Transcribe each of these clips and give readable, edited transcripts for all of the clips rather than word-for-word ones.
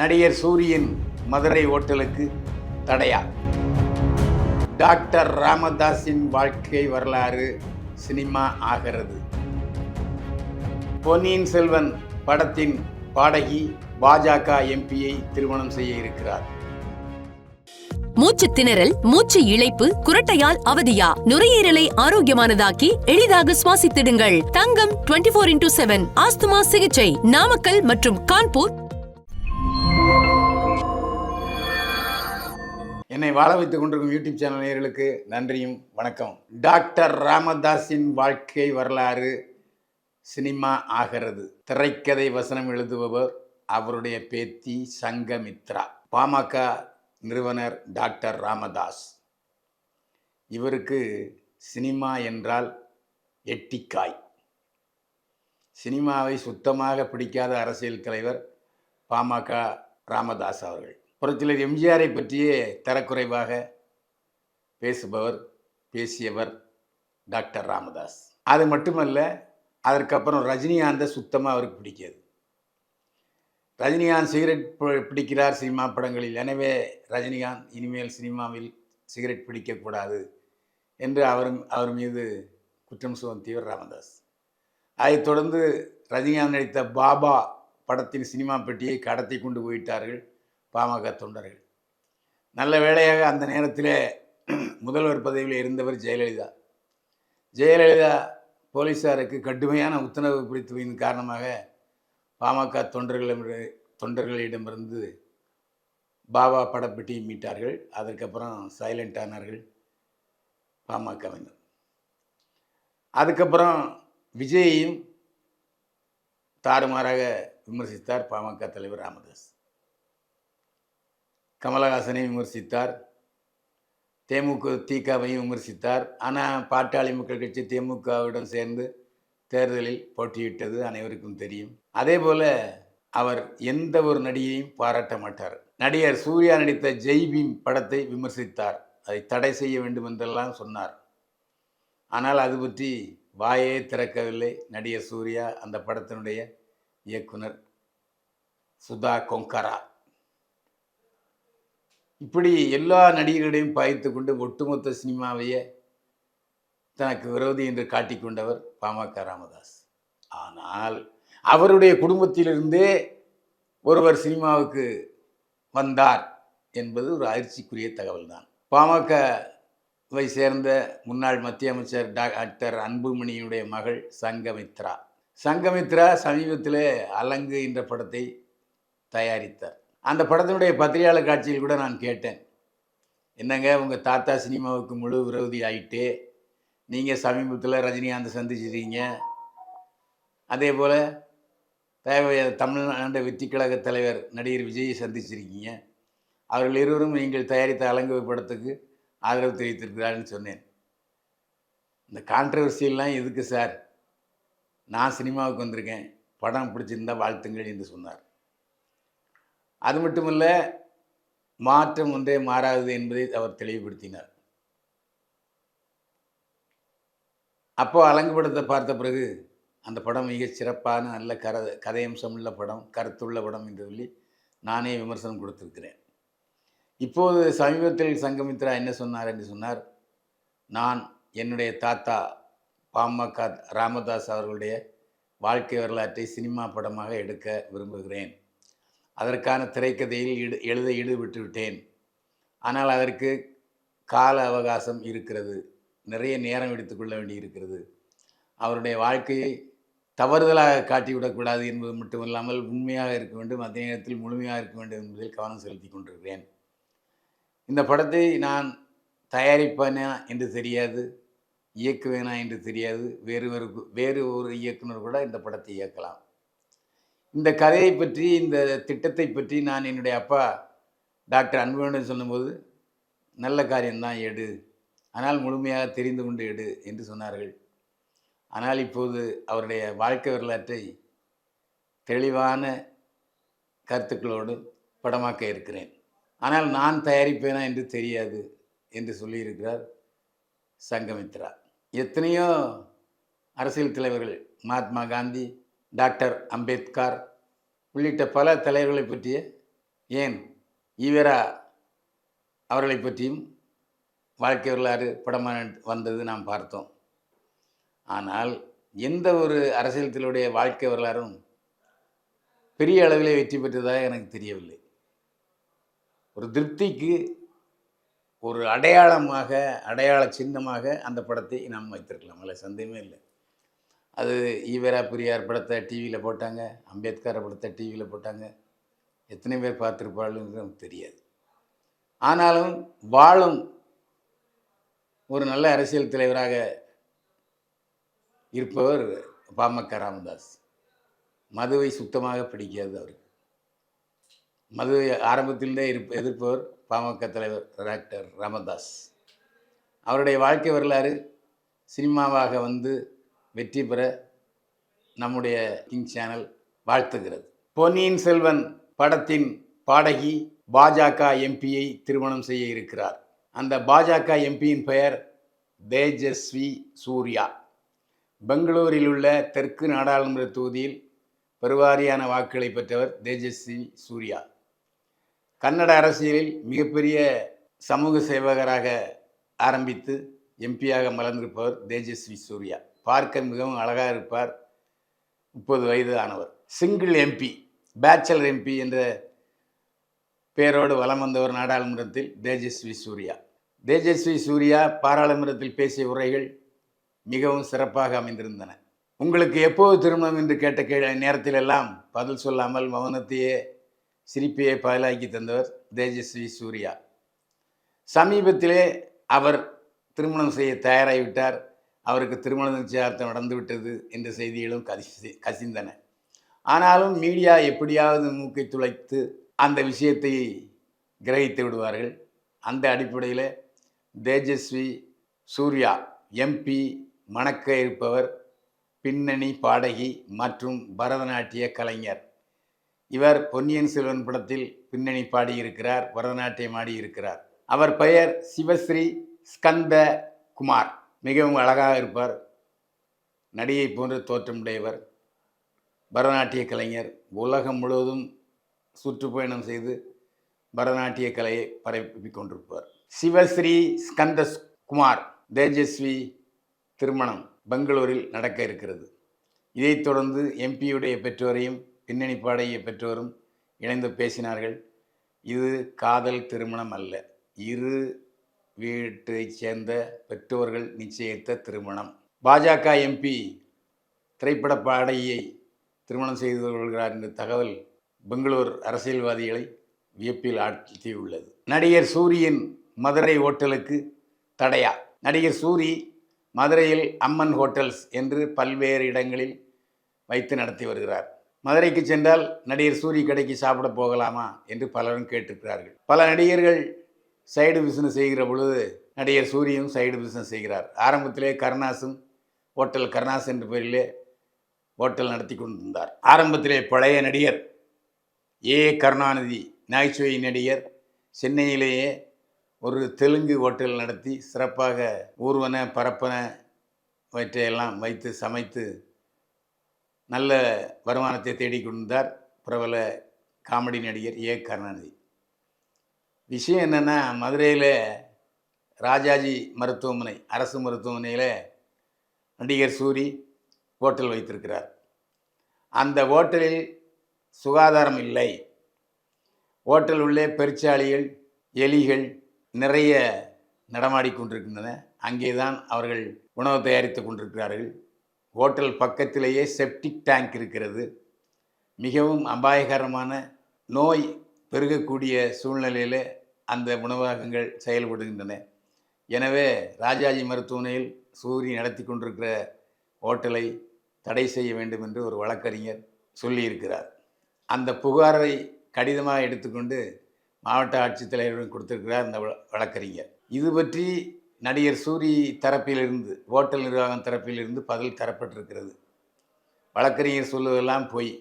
நடிகர் சூரியன் மதுரை ஓட்டலுக்கு தடையா? டாக்டர் ராமதாஸின் வாழ்க்கை வரலாறு சினிமா ஆகிறது. பொன்னியின் செல்வன் படத்தின் பாடகி பாஜக எம்பியை திருமணம் செய்ய இருக்கிறார். மூச்சு திணறல், மூச்சு இழைப்பு, குரட்டையால் அவதியா? நுரையீரலை ஆரோக்கியமானதாக்கி எளிதாக சுவாசித்திடுங்கள். தங்கம் 24x7 ஆஸ்துமா சிகிச்சை நாமக்கல் மற்றும் கான்பூர். என்னை வாழ வைத்துக் கொண்டிருக்கும் யூடியூப் சேனல் நேயர்களுக்கு நன்றியும் வணக்கம். டாக்டர் ராமதாஸின் வாழ்க்கை வரலாறு சினிமா ஆகிறது. திரைக்கதை வசனம் எழுதுபவர் அவருடைய பேத்தி சங்கமித்ரா. பாமக நிறுவனர் டாக்டர் ராமதாஸ். இவருக்கு சினிமா என்றால் எட்டிக்காய். சினிமாவை சுத்தமாக பிடிக்காத அரசியல் தலைவர் பாமக ராமதாஸ் அவர்கள். புரட்சியாளர் எம்ஜிஆரை பற்றியே தரக்குறைவாக பேசியவர் டாக்டர் ராமதாஸ். அது மட்டுமல்ல, அதற்கப்புறம் ரஜினிகாந்தை சுத்தமாக அவருக்கு பிடிக்காது. ரஜினிகாந்த் சிகரெட் பிடிக்கிறார் சினிமா படங்களில், எனவே ரஜினிகாந்த் இனிமேல் சினிமாவில் சிகரெட் பிடிக்கக்கூடாது என்று அவர் மீது குற்றம் சுமத்தியவர் ராமதாஸ். அதைத் தொடர்ந்து ரஜினிகாந்த் நடித்த பாபா படத்தின் சினிமா பெட்டியை கடத்தி கொண்டு போயிட்டார்கள் பாமக தொண்டர்கள். நல்ல வேளையாக அந்த நேரத்திலே முதல்வர் பதவியில் இருந்தவர் ஜெயலலிதா. ஜெயலலிதா போலீஸாருக்கு கடுமையான உத்தரவு பிடித்ததின் காரணமாக பாமக தொண்டர்களிடமிருந்து பாபா படப்பெட்டியை மீட்டார்கள். அதற்கப்புறம் சைலண்ட் ஆனார்கள் பாமகவினர். அதுக்கப்புறம் விஜயையும் தாறுமாறாக விமர்சித்தார் பாமக தலைவர் ராமதாஸ். கமலஹாசனை விமர்சித்தார், திகாவையும் விமர்சித்தார். ஆனால் பாட்டாளி மக்கள் கட்சி தேமுகவிடம் சேர்ந்து தேர்தலில் போட்டியிட்டது அனைவருக்கும் தெரியும். அதே போல் அவர் எந்த ஒரு நடிகையும் பாராட்ட மாட்டார். நடிகர் சூர்யா நடித்த ஜெய்பீம் படத்தை விமர்சித்தார். அதை தடை செய்ய வேண்டும் என்றெல்லாம் சொன்னார். ஆனால் அது பற்றி வாயே திறக்கவில்லை நடிகர் சூர்யா, அந்த படத்தினுடைய இயக்குனர் சுதா கொங்கரா. இப்படி எல்லா நடிகர்களையும் பாய்த்து கொண்டு ஒட்டுமொத்த சினிமாவையே தனக்கு விரோதி என்று காட்டிக்கொண்டவர் பாமக ராமதாஸ். ஆனால் அவருடைய குடும்பத்திலிருந்தே ஒருவர் சினிமாவுக்கு வந்தார் என்பது ஒரு அதிர்ச்சிக்குரிய தகவல் தான். பாமகவை சேர்ந்த முன்னாள் மத்திய அமைச்சர் டாக்டர் அன்புமணியுடைய மகள் சங்கமித்ரா. சங்கமித்ரா சமீபத்தில் அலங்கு என்ற படத்தை தயாரித்தார். அந்த படத்தினுடைய பத்திரிகையாளர் காட்சியில் கூட நான் கேட்டேன், என்னங்க உங்கள் தாத்தா சினிமாவுக்கு முழு விரோதி ஆகிட்டு நீங்கள் சமீபத்தில் ரஜினிகாந்தை சந்திச்சிருக்கீங்க, அதே போல் தமிழ்நாடு வெற்றி கழக தலைவர் நடிகர் விஜயை சந்திச்சிருக்கீங்க, அவர்கள் இருவரும் நீங்கள் தயாரித்த அலங்கு படத்துக்கு ஆதரவு தெரிவித்திருக்கிறார்கள்னு சொன்னேன். இந்த கான்ட்ரவர்சியெல்லாம் எதுக்கு சார், நான் சினிமாவுக்கு வந்திருக்கேன், படம் பிடிச்சிருந்தா வாழ்த்துங்கள் என்று சொன்னார். அது மட்டுமல்ல, மாற்றம் ஒன்றே மாறாதது என்பதை அவர் தெளிவுபடுத்தினார். அப்போ அலங்கு படத்தை பார்த்த பிறகு அந்த படம் மிகச் சிறப்பான நல்ல கதையம்சமுள்ள படம், கருத்துள்ள படம் என்று சொல்லி நானே விமர்சனம் கொடுத்திருக்கிறேன். இப்போது சமீபத்தில் சங்கமித்ரா என்ன சொன்னார் என்று சொன்னார், நான் என்னுடைய தாத்தா பாமக ராமதாஸ் அவர்களுடைய வாழ்க்கை வரலாற்றை சினிமா படமாக எடுக்க விரும்புகிறேன். அதற்கான திரைக்கதையில் எழுத ஈடுபட்டு விட்டேன். ஆனால் அதற்கு கால அவகாசம் இருக்கிறது, நிறைய நேரம் எடுத்துக்கொள்ள வேண்டி இருக்கிறது. அவருடைய வாழ்க்கையை தவறுதலாக காட்டிவிடக்கூடாது என்பது மட்டுமல்லாமல் உண்மையாக இருக்க வேண்டும், அதே நேரத்தில் முழுமையாக இருக்க வேண்டும் என்பதில் கவனம் செலுத்தி கொண்டிருக்கிறேன். இந்த படத்தை நான் தயாரிப்பேனா என்று தெரியாது, இயக்குவேனா என்று தெரியாது. வேறு ஒரு இயக்குனர் கூட இந்த படத்தை இயக்கலாம். இந்த கதையை பற்றி, இந்த திட்டத்தை பற்றி நான் என்னுடைய அப்பா டாக்டர் அன்புமணியிடம் சொல்லும்போது, நல்ல காரியம்தான் எடு, ஆனால் முழுமையாக தெரிந்து கொண்டு எடு என்று சொன்னார்கள். ஆனால் இப்போது அவருடைய வாழ்க்கை வரலாற்றை தெளிவான கருத்துக்களோடு படமாக்க இருக்கிறேன். ஆனால் நான் தயாரிப்பேனா என்று தெரியாது என்று சொல்லியிருக்கிறார் சங்கமித்ரா. எத்தனையோ அரசியல் தலைவர்கள், மகாத்மா காந்தி, டாக்டர் அம்பேத்கர் உள்ளிட்ட பல தலைவர்களை பற்றிய ஏன் ஈவேரா அவர்களை பற்றியும் வாழ்க்கை வரலாறு படமாக வந்தது நாம் பார்த்தோம். ஆனால் எந்த ஒரு அரசியல்களுடைய வாழ்க்கை வரலாறும் பெரிய அளவிலே வெற்றி பெற்றதாக எனக்கு தெரியவில்லை. ஒரு திருப்திக்கு ஒரு அடையாள சின்னமாக அந்த படத்தை நாம் வைத்திருக்கலாம், அதில் சந்தேகமே இல்லை. அது ஈவேரா பெரியார் படத்தை டிவியில் போட்டாங்க, அம்பேத்கர் படத்தை டிவியில் போட்டாங்க, எத்தனை பேர் பார்த்துருப்பாள்னு நமக்கு தெரியாது. ஆனாலும் வாழும் ஒரு நல்ல அரசியல் தலைவராக இருப்பவர் பாமக ராமதாஸ். மதுவை சுத்தமாக பிடிக்காது அவருக்கு. மதுவை ஆரம்பத்திலே எதிர்ப்பவர் பாமக தலைவர் டாக்டர் ராமதாஸ். அவருடைய வாழ்க்கை வரலாறு சினிமாவாக வந்து வெற்றி பெற நம்முடைய கிங் சேனல் வாழ்த்துகிறது. பொன்னியின் செல்வன் படத்தின் பாடகி பாஜக எம்பியை திருமணம் செய்ய இருக்கிறார். அந்த பாஜக எம்பியின் பெயர் தேஜஸ்வி சூர்யா. பெங்களூரில் உள்ள தெற்கு நாடாளுமன்ற தொகுதியில் பெருவாரியான வாக்குகளை பெற்றவர் தேஜஸ்வி சூர்யா. கன்னட அரசியலில் மிகப்பெரிய சமூக சேவகராக ஆரம்பித்து எம்பியாக மலர்ந்திருப்பவர் தேஜஸ்வி சூர்யா. பார்க்க மிகவும் அழகாக இருப்பார். 30 வயது ஆனவர். சிங்கிள் எம்பி, பேச்சலர் எம்பி என்ற பெயரோடு வலம் வந்தவர் நாடாளுமன்றத்தில் தேஜஸ்வி சூர்யா. தேஜஸ்வி சூர்யா பாராளுமன்றத்தில் பேசிய உரைகள் மிகவும் சிறப்பாக அமைந்திருந்தன. உங்களுக்கு எப்போது திருமணம் என்று கேட்ட நேரத்திலெல்லாம் பதில் சொல்லாமல் மௌனத்தையே சிரிப்பையே பதிலாக்கி தந்தவர் தேஜஸ்வி சூர்யா. சமீபத்திலே அவர் திருமணம் செய்ய தயாராகிவிட்டார். அவருக்கு திருமண நிச்சயார்த்தம் நடந்துவிட்டது என்ற செய்திகளும் கசிந்தன. ஆனாலும் மீடியா எப்படியாவது மூக்கை துளைத்து அந்த விஷயத்தை கிரகித்து விடுவார்கள். அந்த அடிப்படையில் தேஜஸ்வி சூர்யா எம்பி மணக்க இருப்பவர் பின்னணி பாடகி மற்றும் பரதநாட்டிய கலைஞர். இவர் பொன்னியின் செல்வன் படத்தில் பின்னணி பாடியிருக்கிறார், பரதநாட்டியம் ஆடியிருக்கிறார். அவர் பெயர் சிவஸ்ரீ ஸ்கந்த குமார். மிகவும் அழகாக இருப்பார். நடிகை போன்ற தோற்றமுடையவர். பரதநாட்டிய கலைஞர். உலகம் முழுவதும் சுற்றுப்பயணம் செய்து பரதநாட்டிய கலையை பரப்பி கொண்டிருப்பார். சிவஸ்ரீ ஸ்கந்த குமார் தேஜஸ்வி திருமணம் பெங்களூரில் நடக்க இருக்கிறது. இதைத் தொடர்ந்து எம்பியுடைய பெற்றோரையும் பின்னணி பாடகிய பெற்றோரும் இணைந்து பேசினார்கள். இது காதல் திருமணம் அல்ல, இரு வீட்டைச் சேர்ந்த பெற்றோர்கள் நிச்சயித்த திருமணம். பாஜக எம்பி திரைப்பட பாடகியை திருமணம் செய்து கொள்கிறார் என்ற தகவல் பெங்களூர் அரசியல்வாதிகளை வியப்பில் ஆழ்த்தியுள்ளது. நடிகர் சூரியின் மதுரை ஹோட்டலுக்கு தடையா? நடிகர் சூரி மதுரையில் அம்மன் ஹோட்டல்ஸ் என்று பல்வேறு இடங்களில் வைத்து நடத்தி வருகிறார். மதுரைக்கு சென்றால் நடிகர் சூரி கடைக்கு சாப்பிட போகலாமா என்று பலரும் கேட்டிருக்கிறார்கள். பல நடிகர்கள் சைடு பிஸ்னஸ் செய்கிற பொழுது நடிகர் சூரியும் சைடு பிஸ்னஸ் செய்கிறார். ஆரம்பத்திலே கருணாசும் ஹோட்டல் கருணாஸ் என்ற பெயரிலே ஹோட்டல் நடத்தி கொண்டிருந்தார். ஆரம்பத்திலே பழைய நடிகர் கருணாநிதி நகைச்சுவை நடிகர் சென்னையிலேயே ஒரு தெலுங்கு ஹோட்டல் நடத்தி சிறப்பாக ஊர்வன பரப்பன இவற்றையெல்லாம் வைத்து சமைத்து நல்ல வருமானத்தை தேடிக்கொண்டிருந்தார் பிரபல காமெடி நடிகர் கருணாநிதி. விஷயம் என்னென்னா, மதுரையில் ராஜாஜி மருத்துவமனை, அரசு மருத்துவமனையில் நடிகர் சூரி ஹோட்டல் வைத்திருக்கிறார். அந்த ஹோட்டலில் சுகாதாரம் இல்லை. ஹோட்டல் உள்ளே பெருச்சாளிகள், எலிகள் நிறைய நடமாடிக்கொண்டிருக்கின்றன. அங்கே தான் அவர்கள் உணவு தயாரித்து கொண்டிருக்கிறார்கள். ஹோட்டல் பக்கத்திலேயே செப்டிக் டேங்க் இருக்கிறது. மிகவும் அபாயகரமான நோய் பெருகக்கூடிய சூழ்நிலையில் அந்த உணவகங்கள் செயல்படுகின்றன. எனவே ராஜாஜி மருத்துவமனையில் சூரி நடத்தி கொண்டிருக்கிற ஹோட்டலை தடை செய்ய வேண்டும் என்று ஒரு வழக்கறிஞர் சொல்லியிருக்கிறார். அந்த புகாரை கடிதமாக எடுத்துக்கொண்டு மாவட்ட ஆட்சித்தலைவரிடம் கொடுத்திருக்கிறார் அந்த வழக்கறிஞர். இது பற்றி நடிகர் சூரி தரப்பிலிருந்து, ஹோட்டல் நிர்வாகம் தரப்பிலிருந்து பதில் தரப்பட்டிருக்கிறது. வழக்கறிஞர் சொல்லுவதெல்லாம் பொய்.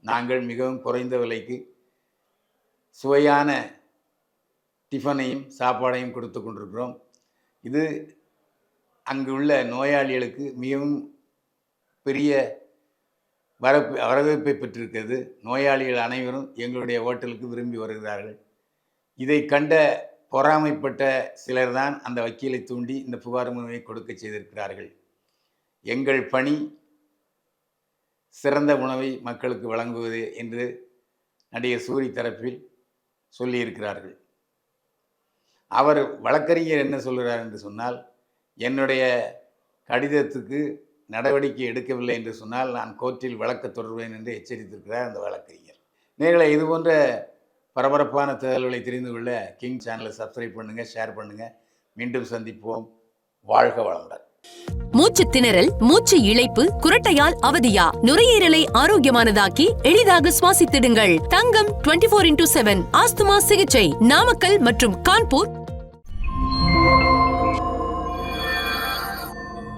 நாங்கள் மிகவும் குறைந்த விலைக்கு சுவையான டிஃபனையும் சாப்பாடையும் கொடுத்து கொண்டிருக்கிறோம். இது அங்கு உள்ள நோயாளிகளுக்கு மிகவும் பெரிய வரவேற்பை பெற்றிருக்கிறது. நோயாளிகள் அனைவரும் எங்களுடைய ஹோட்டலுக்கு விரும்பி வருகிறார்கள். இதை கண்ட பொறாமைப்பட்ட சிலர் தான் அந்த வக்கீலை தூண்டி இந்த புகார் மனுவை கொடுக்க செய்திருக்கிறார்கள். எங்கள் பணி சிறந்த உணவை மக்களுக்கு வழங்குவது என்று நடிகர் சூரி தரப்பில் சொல்லியிருக்கிறார்கள். அவர் வழக்கறிஞர் என்ன சொல்கிறார் என்று சொன்னால், என்னுடைய கடிதத்துக்கு நடவடிக்கை எடுக்கவில்லை என்று சொன்னால் நான் கோர்ட்டில் வழக்கு தொடர்வேன் என்று எச்சரித்திருக்கிறார் அந்த வழக்கறிஞர். நேர்களை இதுபோன்ற பரபரப்பான தகவல்களை தெரிந்து கொள்ள கிங் சேனலை சப்ஸ்கிரைப் பண்ணுங்கள், ஷேர் பண்ணுங்கள். மீண்டும் சந்திப்போம். வாழ்க வளமுடன். மூச்சு திணறல், மூச்சு இழைப்பு, குரட்டையால் அவதியா? நுரையீரலை ஆரோக்கியமானதாக்கி எளிதாக சுவாசித்திடுங்கள். தங்கம் 24/7 ஆஸ்துமா சிகிச்சை நாமக்கல் மற்றும் கான்பூர்.